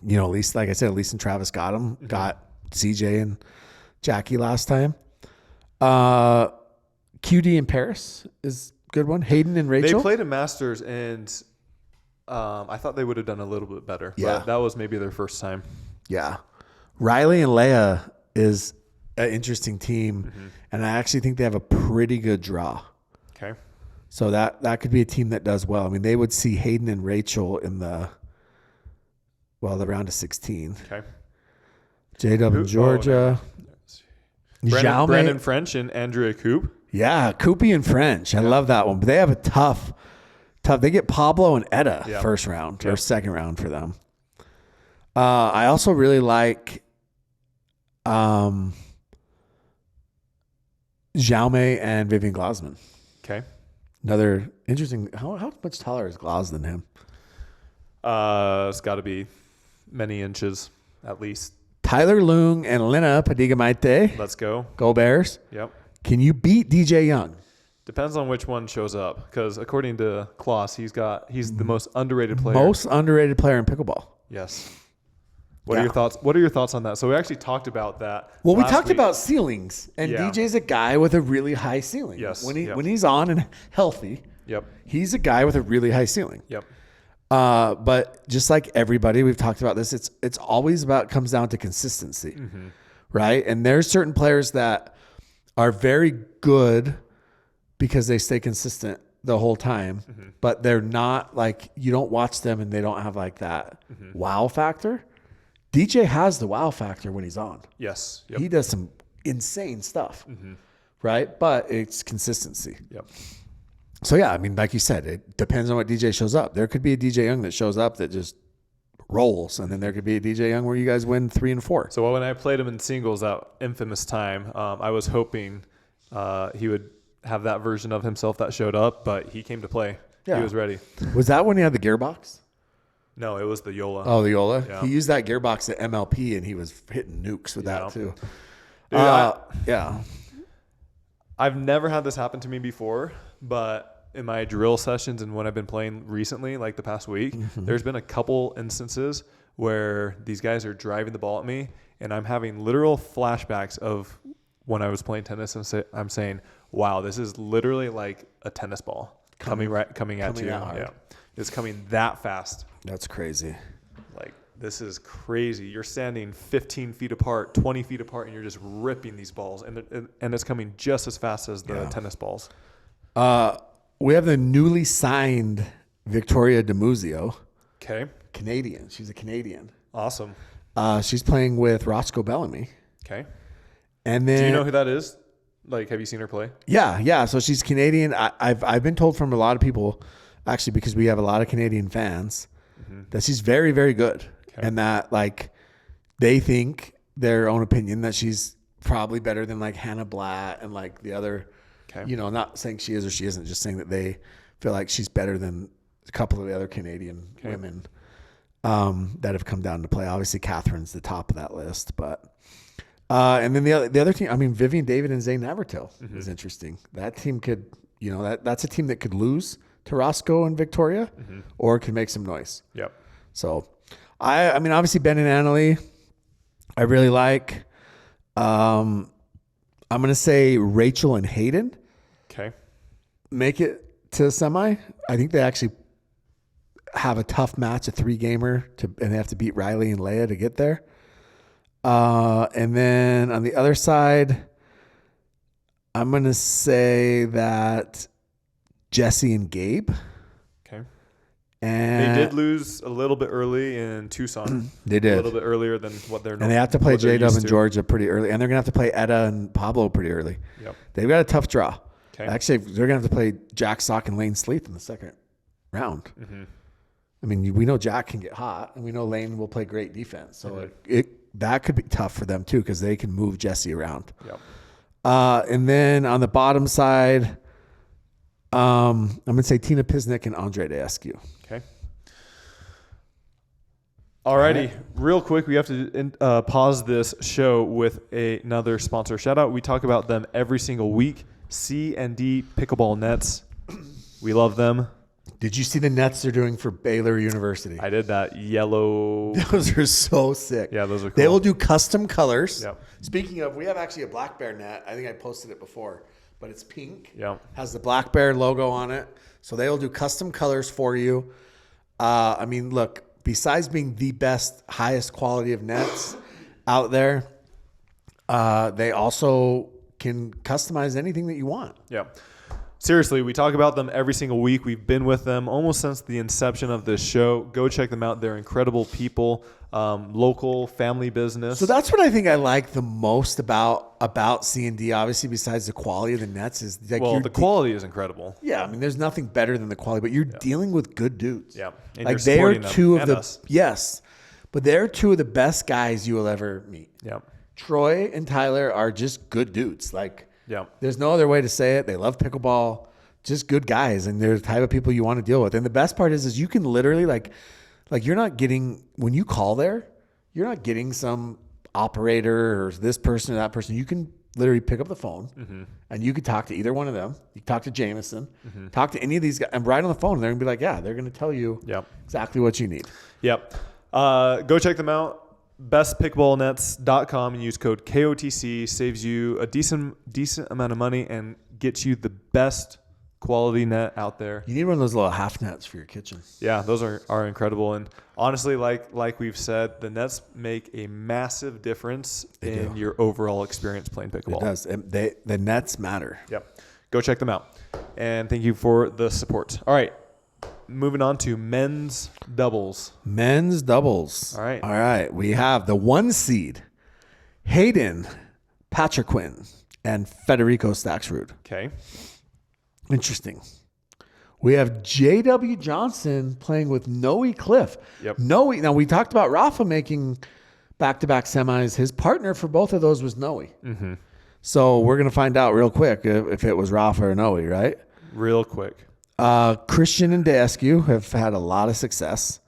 Elise, like I said, Elise and Travis got him. Mm-hmm. Got CJ and Jackie last time. QD in Paris is a good one. Hayden and Rachel. They played a Masters, and I thought they would have done a little bit better. Yeah. But that was maybe their first time. Yeah. Riley and Leia is an interesting team, and I actually think they have a pretty good draw. Okay. So that could be a team that does well. They would see Hayden and Rachel in the round of 16. Okay. J-Dub and Georgia. Brandon French and Andrea Coop. Yeah, Koopy and French. I love that one. But they have a tough. They get Pablo and Etta first round or second round for them. I also really like Xiaomei and Vivian Glausman. Okay. Another interesting. How much taller is Glaus than him? It's got to be many inches at least. Tyler.loong and Elena Padiga-Maite. Let's go. Go Bears. Yep. Can you beat DJ Young? Depends on which one shows up, because according to Klaus, he's the most underrated player. Most underrated player in pickleball. Yes. What are your thoughts? What are your thoughts on that? So we actually talked about that. Well, we talked about ceilings, and DJ's a guy with a really high ceiling. Yes. When he's on and healthy, he's a guy with a really high ceiling. Yep. But just like everybody, we've talked about this. It's always comes down to consistency, right? And there's certain players that are very good because they stay consistent the whole time, but they're not like, you don't watch them and they don't have like that wow factor. DJ has the wow factor when he's on. Yes. He does some insane stuff, right? But it's consistency. Yep. So, yeah, I mean, like you said, it depends on what DJ shows up. There could be a DJ Young that shows up that just rolls, and then there could be a DJ Young where you guys win 3 and 4. So when I played him in singles that infamous time, I was hoping he would have that version of himself that showed up, but he came to play. Yeah. He was ready. Was that when he had the gearbox? No, it was the Yola. Oh, the Yola? Yeah. He used that gearbox at MLP, and he was hitting nukes with that, too. Dude, I've never had this happen to me before, but in my drill sessions and when I've been playing recently, like the past week, there's been a couple instances where these guys are driving the ball at me, and I'm having literal flashbacks of when I was playing tennis, and I'm saying, wow, this is literally like a tennis ball coming at you. Yeah. It's coming that fast. That's crazy. Like, this is crazy. You're standing 15 feet apart, 20 feet apart, and you're just ripping these balls. And it's coming just as fast as the tennis balls. We have the newly signed Victoria DiMuzio. Okay. Canadian. She's a Canadian. Awesome. She's playing with Roscoe Bellamy. Okay. And then, do you know who that is? Like, have you seen her play? Yeah. So she's Canadian. I've been told from a lot of people, actually, because we have a lot of Canadian fans, that she's very, very good. Okay. And that, like, they think their own opinion that she's probably better than, like, Hannah Blatt and, like, the other, not saying she is or she isn't, just saying that they feel like she's better than a couple of the other Canadian women that have come down to play. Obviously, Catherine's the top of that list, but and then the other team, I mean, Vivian David and Zane Navratil is interesting. That team could, that's a team that could lose to Roscoe and Victoria or could make some noise. Yep. So, I mean, obviously, Ben and Annalie, I really like. I'm going to say Rachel and Hayden. Okay. Make it to semi. I think they actually have a tough match, a 3-gamer, and they have to beat Riley and Leia to get there. And then on the other side, I'm going to say that Jesse and Gabe. Okay. And they did lose a little bit early in Tucson. They did. A little bit earlier than what they're And they have to play J-Dub and Georgia pretty early. And they're going to have to play Etta and Pablo pretty early. Yep. They've got a tough draw. Okay. Actually, they're going to have to play Jack Sock and Lane Sleeth in the second round. I mean, we know Jack can get hot, and we know Lane will play great defense. So that could be tough for them, too, because they can move Jesse around. Yep. And then on the bottom side, I'm going to say Tina Pisnik and Andre Deescu. Okay. Alrighty, real quick, we have to pause this show with another sponsor shout out. We talk about them every single week. C&D Pickleball Nets. We love them. Did you see the nets they're doing for Baylor University? I did that yellow. Those are so sick. Yeah, those are cool. They will do custom colors. Yep. Speaking of, we have actually a Black Bear net. I think I posted it before, but it's pink. Yep. Has the Black Bear logo on it. So they will do custom colors for you. I mean, look, besides being the best, highest quality of nets out there, they also can customize anything that you want. Yeah. seriously, we talk about them every single week. We've been with them almost since the inception of this show. Go check them out. They're incredible people, local family business. So that's what I think I like the most about C&D, obviously, besides the quality of the nets. Is like the quality is incredible. Yeah, I mean, there's nothing better than the quality, but you're dealing with good dudes. Yeah. And like you're they are supporting two them of and the us. yes, but they're two of the best guys you will ever meet. Yeah. Troy and Tyler are just good dudes. Like, Yeah. there's no other way to say it. They love pickleball, just good guys, and they're the type of people you want to deal with. And the best part is you can literally like you're not getting, when you call there, you're not getting some operator or this person or that person. You can literally pick up the phone and you could talk to either one of them. You can talk to Jameson, talk to any of these guys, and right on the phone, and they're gonna be like, yeah, they're gonna tell you exactly what you need. Yep. Go check them out. bestpickleballnets.com and use code KOTC. Saves you a decent amount of money and gets you the best quality net out there. You need one of those little half nets for your kitchen. Yeah, those are incredible. And honestly, like we've said, the nets make a massive difference in your overall experience playing pickleball. It does. The nets matter. Yep. Go check them out. And thank you for the support. All right. Moving on to men's doubles. Men's doubles. All right. All right. We have the 1 seed, Hayden Patriquin and Federico Staxrud. Okay. Interesting. We have J.W. Johnson playing with Noe Cliff. Yep. Noe. Now, we talked about Rafa making back-to-back semis. His partner for both of those was Noe. Mm-hmm. So we're going to find out real quick if it was Rafa or Noe, right? Real quick. Christian and Daescu have had a lot of success.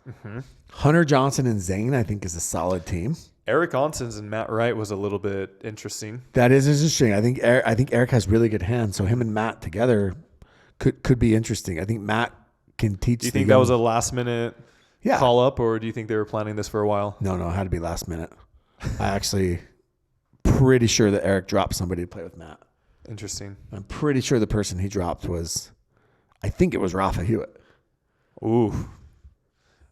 Hunter Johnson and Zane, I think, is a solid team. Eric Onsens and Matt Wright was a little bit interesting. That is interesting. I think Eric has really good hands. So him and Matt together could be interesting. I think Matt can teach. Do you think that was a last minute Yeah. call up, or do you think they were planning this for a while? No, it had to be last minute. I actually pretty sure that Eric dropped somebody to play with Matt. Interesting. I'm pretty sure the person he dropped was, I think it was Rafa Hewitt. Ooh.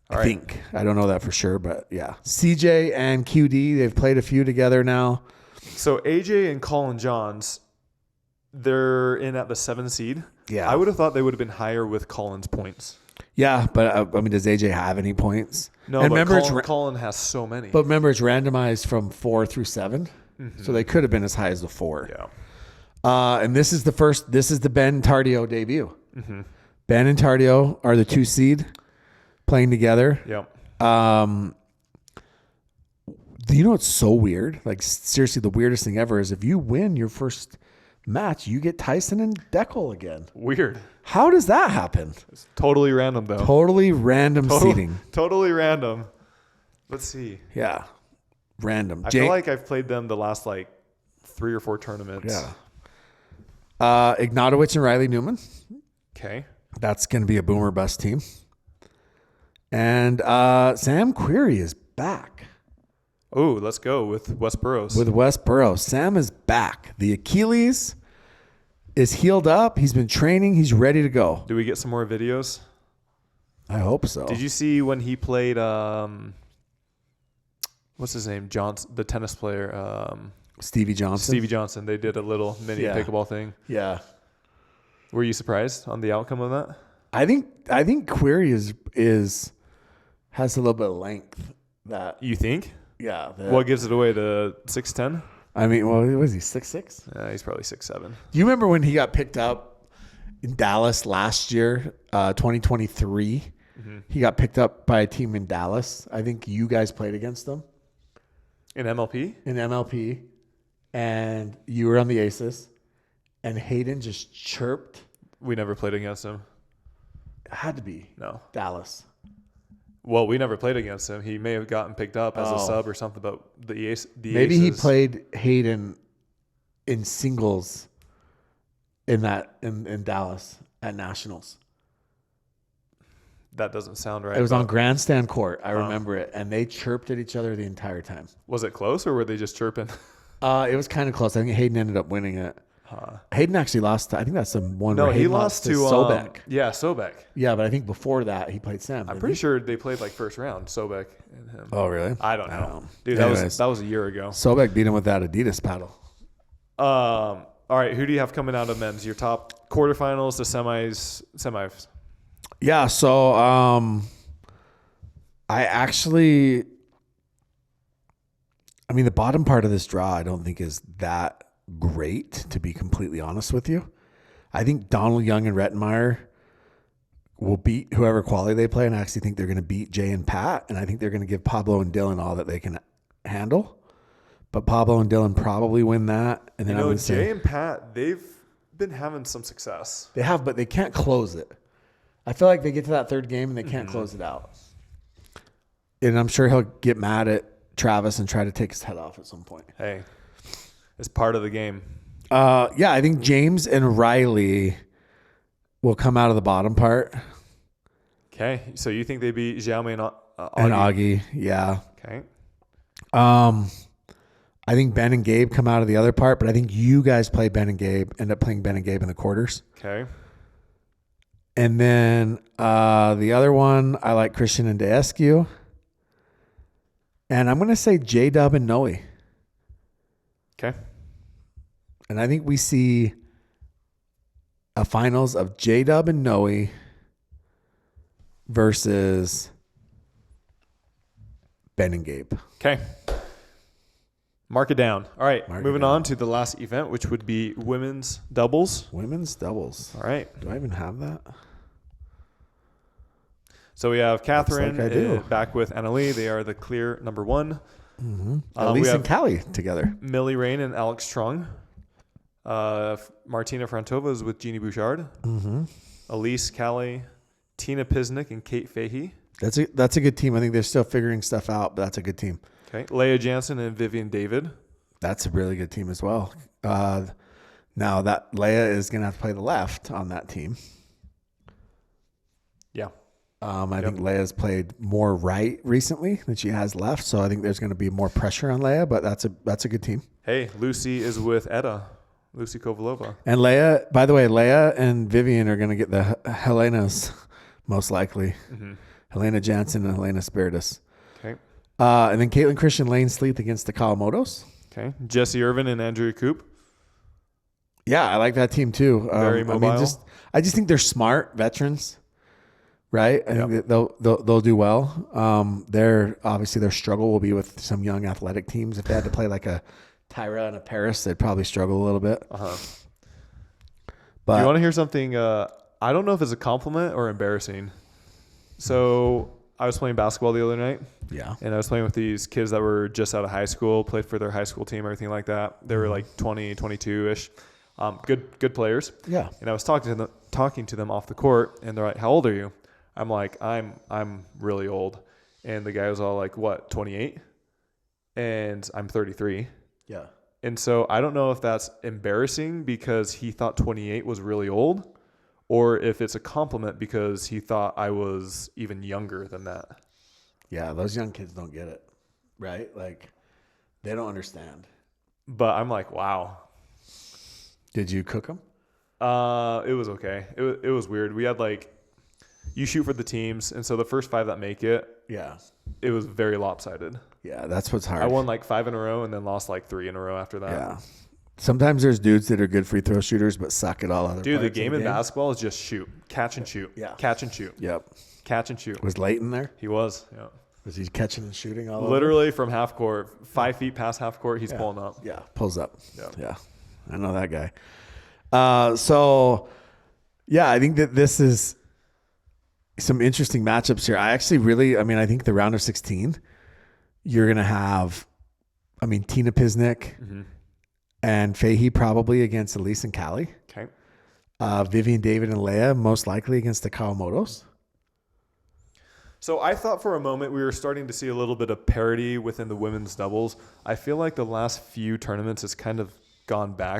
I think. I don't know that for sure, but yeah. CJ and QD, they've played a few together now. So AJ and Colin Johns, they're in at the 7 seed. Yeah. I would have thought they would have been higher with Colin's points. Yeah, but I mean, does AJ have any points? No, and but remember, Colin has so many. But remember, it's randomized from 4 through 7. So they could have been as high as the 4. Yeah. And this is the Ben Tardio debut. Ben and Tardio are the 2 seed playing together. Yep. You know what's so weird? Like, seriously, the weirdest thing ever is if you win your first match, you get Tyson and Deckel again. Weird. How does that happen? It's totally random, though. Totally random seeding. Totally random. Let's see. Yeah. Random. I feel like I've played them the last, 3 or 4 tournaments. Yeah. Ignatowicz and Riley Newman. Okay. That's going to be a boomer bust team. And Sam Query is back. Oh, let's go with West Burrows. With West Burrows. Sam is back. The Achilles is healed up. He's been training. He's ready to go. Do we get some more videos? I hope so. Did you see when he played, what's his name? The tennis player. Stevie Johnson. Stevie Johnson. They did a little mini pickleball thing. Yeah. Were you surprised on the outcome of that? I think Query has a little bit of length. That You think? yeah. What gives it away to 6'10"? I mean, well, was he 6'6"? He's probably 6'7". Do you remember when he got picked up in Dallas last year, 2023? He got picked up by a team in Dallas. I think you guys played against them. In MLP? In MLP. And you were on the Aces. And Hayden just chirped. We never played against him. It had to be. No. Dallas. Well, we never played against him. He may have gotten picked up as a sub or something, but the Maybe Aces, he played Hayden in singles in Dallas at Nationals. That doesn't sound right. It was on Grandstand Court. I remember it. And they chirped at each other the entire time. Was it close or were they just chirping? It was kind of close. I think Hayden ended up winning it. Hayden actually lost. I think that's the one. No, where he Hayden lost to Sobek. Sobek. Yeah, but I think before that he played Sam. I'm pretty sure they played first round, Sobek and him. Oh, really? I don't know. Dude, Anyways. that was a year ago. Sobek beat him with that Adidas paddle. All right, who do you have coming out of men's? Your top quarterfinals to semis. Yeah, so the bottom part of this draw I don't think is that great, to be completely honest with you. I think Donald Young and Rettenmeyer will beat whoever quality they play, and I actually think they're going to beat Jay and Pat, and I think they're going to give Pablo and Dylan all that they can handle. But Pablo and Dylan probably win that. And then Jay and Pat, they've been having some success. They have, but they can't close it. I feel like they get to that third game and they can't close it out. And I'm sure he'll get mad at Travis and try to take his head off at some point. Hey, it's part of the game. Yeah, I think James and Riley will come out of the bottom part. Okay, so you think they beat Xiaomi and Augie? And Augie, yeah. Okay. I think Ben and Gabe come out of the other part, but I think you guys play Ben and Gabe, end up playing Ben and Gabe in the quarters. Okay. And then the other one, I like Christian and Daescu. And I'm going to say J-Dub and Noe. Okay. And I think we see a finals of J-Dub and Noe versus Ben and Gabe. Okay. Mark it down. All right, moving on to the last event, which would be women's doubles. Women's doubles. All right. Do I even have that? So we have Catherine Looks like I do. back with Annalie. They are the clear number one. Mm-hmm. Elise and Callie together. Millie Rain and Alex Strong. Martina Frantova is with Jeannie Bouchard. Mm-hmm. Elise, Callie, Tina Pisnik, and Kate Fahey. That's a good team. I think they're still figuring stuff out, but that's a good team. Okay. Leah Jansen and Vivian David. That's a really good team as well. Now that Leah is going to have to play the left on that team. Yeah. I think Leia's played more right recently than she has left, so I think there's going to be more pressure on Leah, but that's a good team. Hey, Lucy is with Etta. Lucy Kovalova. And Leah, by the way, Leah and Vivian are going to get the Helenas most likely. Mm-hmm. Helena Jansen and Helena Spiritus. Okay. And then Caitlin Christian Lane Sleeth against the Kawamotos. Okay. Jesse Irvin and Andrea Coop. Yeah, I like that team too. Very mobile. I just think they're smart veterans, right? I think that they'll do well. Their struggle will be with some young athletic teams. If they had to play like a Tyra and a Paris, they'd probably struggle a little bit. Uh-huh. But do you want to hear something? I don't know if it's a compliment or embarrassing. So I was playing basketball the other night. Yeah. And I was playing with these kids that were just out of high school, played for their high school team, everything like that. They were like 20, 22-ish. Good players. Yeah. And I was talking to them off the court, and they're like, "How old are you?" I'm like, I'm really old. And the guy was all like, "What, 28?" And I'm 33. Yeah. And so I don't know if that's embarrassing because he thought 28 was really old, or if it's a compliment because he thought I was even younger than that. Yeah, those young kids don't get it, right? Like, they don't understand. But I'm like, wow. Did you cook them? It was okay. It was weird. We had you shoot for the teams, and so the first 5 that make it, Yeah. it was very lopsided. Yeah, that's what's hard. I won 5 in a row and then lost 3 in a row after that. Yeah. Sometimes there's dudes that are good free throw shooters but suck at all other Dude, the parts of game in basketball is just shoot. Catch and shoot. Yeah. Catch and shoot. Yep. Catch and shoot. Was Leighton there? He was. Yeah. Was he catching and shooting all over? Literally from half court, 5 feet past half court, he's pulling up. Yeah, pulls up. Yeah. Yeah. I know that guy. I think that this is some interesting matchups here. I think the round of 16, you're going to have, Tina Pisnik and Fahey probably against Elise and Callie. Okay. Vivian, David, and Leah most likely against the Kawamotos. So I thought for a moment we were starting to see a little bit of parity within the women's doubles. I feel like the last few tournaments has kind of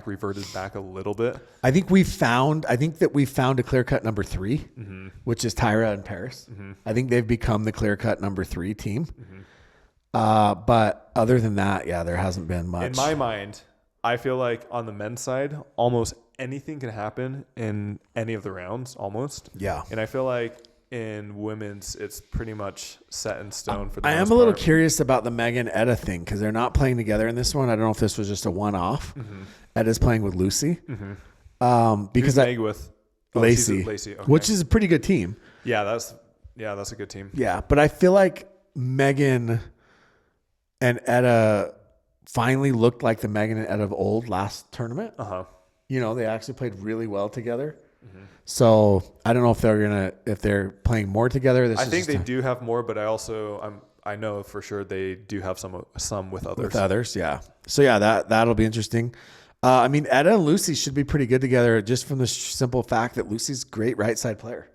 reverted back a little bit. I think that we found a clear-cut number 3, which is Tyra and Paris. Mm-hmm. I think they've become the clear-cut number 3 team. Mm-hmm. But other than that, there hasn't been much. In my mind, I feel like on the men's side, almost anything can happen in any of the rounds, almost. Yeah. And I feel like in women's, it's pretty much set in stone for the I most am a little part. curious about the Megan Etta thing because they're not playing together in this one. I don't know if this was just a one-off. Etta's playing with Lucy. Because Who's Meg with? Oh, she's Lacey, with Lacey. Okay. which is a pretty good team. Yeah, that's a good team. Yeah, but I feel like Megan and Etta finally looked like the Megan and Etta of old last tournament. You know, they actually played really well together. So I don't know if they're playing more together. I think they do have more, but I know for sure they do have some with others. With others, yeah. So yeah, that'll be interesting. I mean, Etta and Lucy should be pretty good together just from the simple fact that Lucy's a great right side player.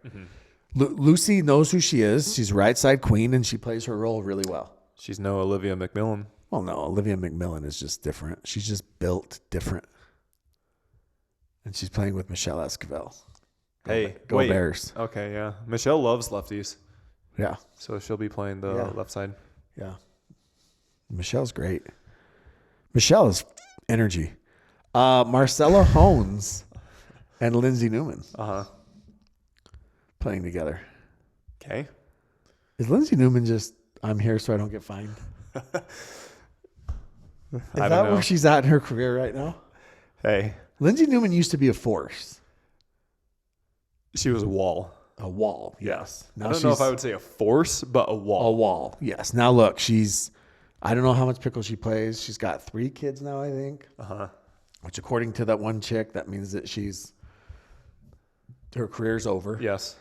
Lucy knows who she is. She's right side queen, and she plays her role really well. She's no Olivia McMillan. Well, no, Olivia McMillan is just different. She's just built different. And she's playing with Michelle Esquivel. Go wait. Bears. Okay, yeah. Michelle loves lefties, Yeah, so she'll be playing the left side. yeah. Michelle's great. Michelle is energy. Marcella Hones and Lindsay Newman playing together. Okay. Is Lindsay Newman just, I'm here so I don't get fined? Is I that don't know. where she's at in her career right now? Hey, Lindsay Newman used to be a force. she was a wall. A wall, yes. I don't know if I would say a force, but a wall. A wall, yes. Now look, I don't know how much pickle she plays. She's got 3 kids now, I think. Which according to that one chick, that means that her career's over. Yes.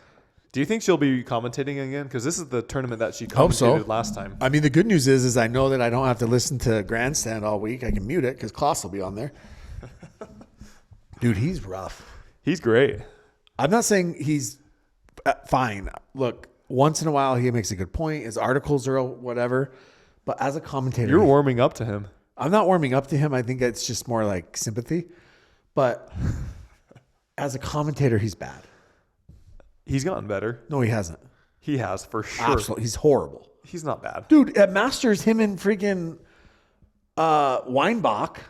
Do you think she'll be commentating again? Because this is the tournament that she Hope so. commentated last time. I mean, the good news is I know that I don't have to listen to Grandstand all week. I can mute it because Klaus will be on there. Dude, he's rough. He's great. I'm not saying he's fine. Look, once in a while he makes a good point. His articles are whatever. But as a commentator, You're warming up to him. I'm not warming up to him. I think it's just more like sympathy. But as a commentator, he's bad. He's gotten better. No, he hasn't. He has, for sure. Absolutely. He's horrible. He's not bad. Dude, at Masters, him and freaking Weinbach,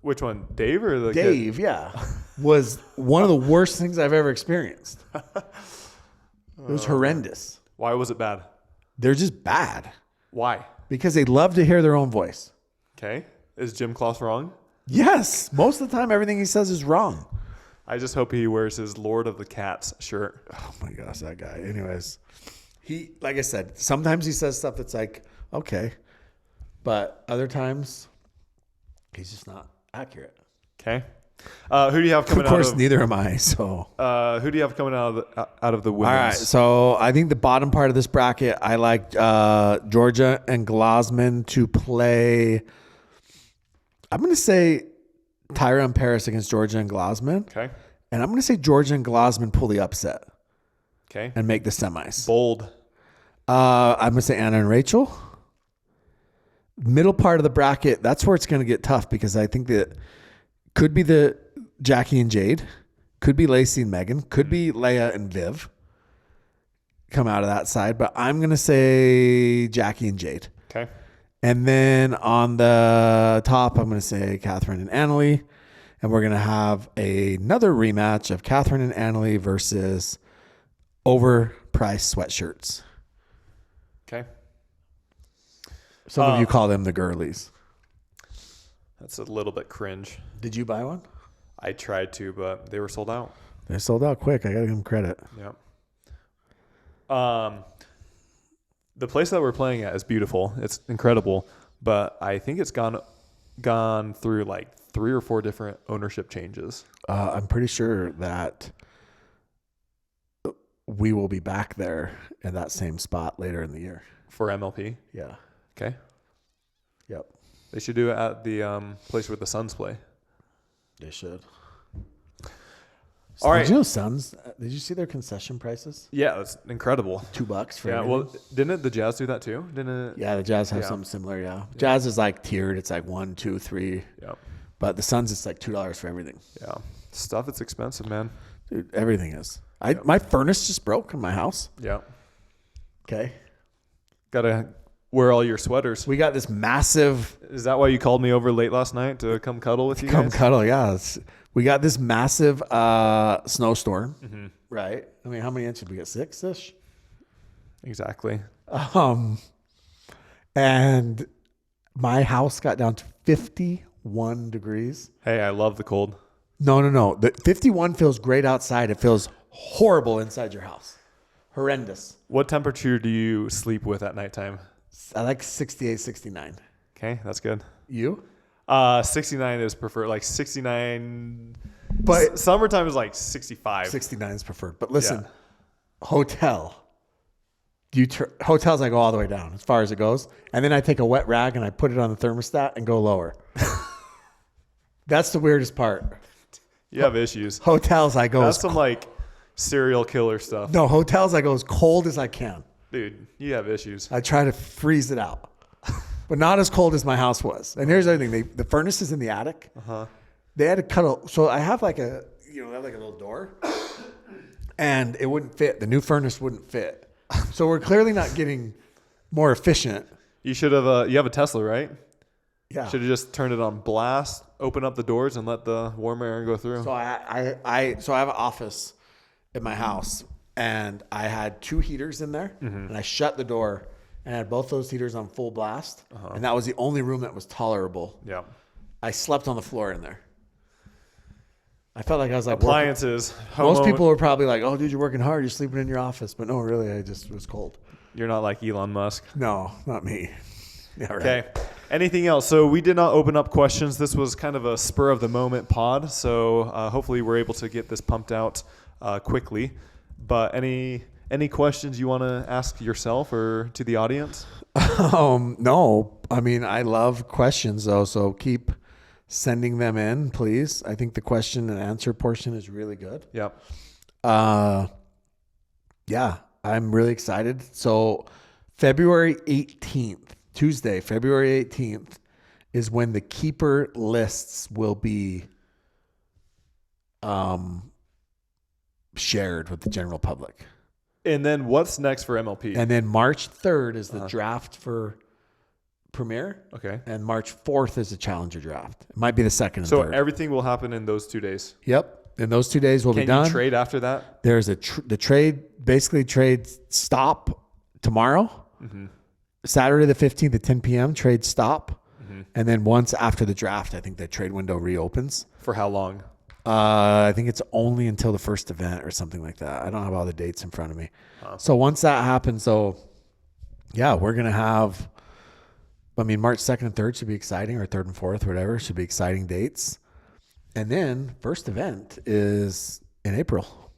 Which one? Dave or the Dave, kid? yeah, was one of the worst things I've ever experienced. It was horrendous. Why was it bad? They're just bad Why? because they love to hear their own voice. Okay. Is Jim Klaus wrong? Yes, most of the time, everything he says is wrong. I just hope he wears his Lord of the Cats shirt. Oh my gosh, that guy. Anyways, he, like I said, sometimes he says stuff that's like, okay, but other times he's just not accurate. Okay. Who do you have coming Of course, out of? neither am I. So, Who do you have coming out of the women's? all right. So I think the bottom part of this bracket, I like Georgia and Glasman to play. I'm going to say Tyra and Paris against Georgia and Glasman. Okay. And I'm going to say Georgia and Glasman pull the upset Okay. and make the semis. Bold. I'm going to say Anna and Rachel. Middle part of the bracket, that's where it's going to get tough because I think that could be the Jackie and Jade, could be Lacey and Megan, could be Leia and Viv come out of that side. But I'm going to say Jackie and Jade. Okay. And then on the top, I'm going to say Catherine and Annalie. And we're going to have another rematch of Catherine and Annalie versus overpriced sweatshirts. Okay. Some of you call them the girlies. That's a little bit cringe. Did you buy one? I tried to, but they were sold out. They sold out quick. I got to give them credit. Yeah. The place that we're playing at is beautiful. It's incredible, but I think it's gone through like 3 or 4 different ownership changes. I'm pretty sure that we will be back there in that same spot later in the year. For MLP. Yeah. Okay. Yep. They should do it at the place where the Suns play. They should. All right. Did you know Suns? Did you see their concession prices? Yeah, that's incredible. $2 for Yeah, everything. well, didn't the Jazz do that too? Didn't it? Yeah, the Jazz have something similar. Yeah. Jazz is like tiered. It's like 1, 2, 3. Yeah. But the Suns, it's like $2 for everything. Yeah. Stuff is expensive, man. Dude, everything is. My furnace just broke in my house. Yeah. Okay. Gotta wear all your sweaters. We got this massive. Is that why you called me over late last night to come cuddle with you Come guys? cuddle, yeah. We got this massive snowstorm, right? I mean, how many inches? We got 6-ish? Exactly. And my house got down to 51 degrees. Hey, I love the cold. No. The 51 feels great outside. It feels horrible inside your house. Horrendous. What temperature do you sleep with at nighttime? I like 68, 69. Okay, that's good. You? 69 is preferred. Like 69. But Summertime is like 65. 69 is preferred. But listen, hotel. Hotels I go all the way down as far as it goes. And then I take a wet rag and I put it on the thermostat and go lower. That's the weirdest part. You have issues. Hotels I go. That's some like serial killer stuff. No, hotels I go as cold as I can. Dude, you have issues. I try to freeze it out. But not as cold as my house was. And here's the other thing. The furnace is in the attic. They had to cut so I have like a little door. And it wouldn't fit. The new furnace wouldn't fit. So we're clearly not getting more efficient. You should have. You have a Tesla, right? Yeah. Should have just turned it on blast, open up the doors, and let the warm air go through. So I have an office in my house, and I had 2 heaters in there, and I shut the door and had both those heaters on full blast, and that was the only room that was tolerable. Yeah. I slept on the floor in there. I felt like I was like appliances. Most people were probably like, "Oh, dude, you're working hard. You're sleeping in your office." But no, really, I just was cold. You're not like Elon Musk. No, not me. Yeah, right. Okay. Anything else? So we did not open up questions. This was kind of a spur of the moment pod. So hopefully we're able to get this pumped out quickly. But any questions you want to ask yourself or to the audience? No. I mean, I love questions though. So keep sending them in, please. I think the question and answer portion is really good. Yep. Yeah, I'm really excited. So February 18th, Tuesday, February 18th is when the keeper lists will be shared with the general public. And then what's next for MLP? And then March 3rd is the draft for Premier. Okay. And March 4th is the Challenger draft. It might be the second and So third. everything will happen in those 2 days. Yep. In those 2 days will be done. Can you trade after that? There's the trade stop tomorrow. Saturday the 15th at 10 p.m. trade stop. And then once after the draft, I think the trade window reopens. For how long? I think it's only until the first event or something like that. I don't have all the dates in front of me. So once that happens, we're going to have, March 2nd and 3rd should be exciting, or 3rd and 4th, whatever, should be exciting dates. And then first event is in April.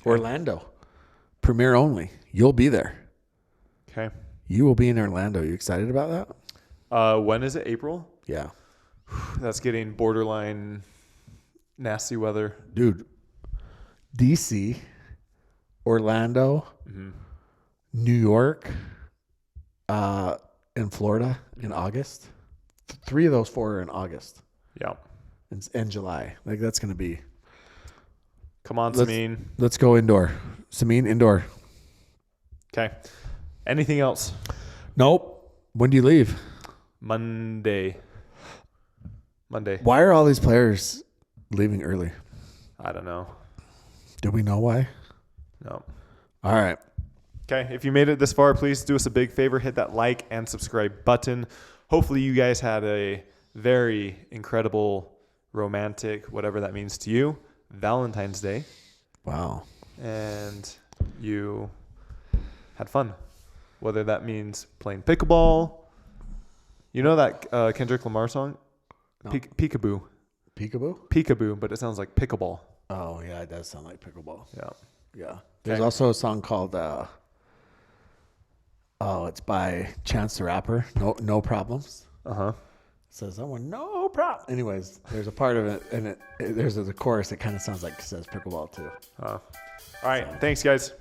Okay. Orlando. Premier only. You'll be there. Okay. You will be in Orlando. You excited about that? When is it? April? Yeah. That's getting borderline nasty weather. Dude, DC, Orlando, New York, and Florida in August. 3 of those 4 are in August. Yeah. And July. Like, that's going to be. Come on, Sameen. Let's go indoor. Sameen, indoor. Okay. Anything else? Nope. When do you leave? Monday. Why are all these players leaving early? I don't know. Do we know why? No. All right. Okay. If you made it this far, please do us a big favor. Hit that like and subscribe button. Hopefully you guys had a very incredible, romantic, whatever that means to you, Valentine's Day. Wow. And you had fun. Whether that means playing pickleball. You know that Kendrick Lamar song? No. Peekaboo. Peekaboo? Peekaboo, but it sounds like pickleball. Oh, yeah, it does sound like pickleball. Yeah. Yeah. There's also a song called, it's by Chance the Rapper, No Problems. Uh-huh. It says, no problem. Anyways, there's a part of it, and there's a chorus that kind of sounds like it says pickleball, too. All right. Thanks, guys.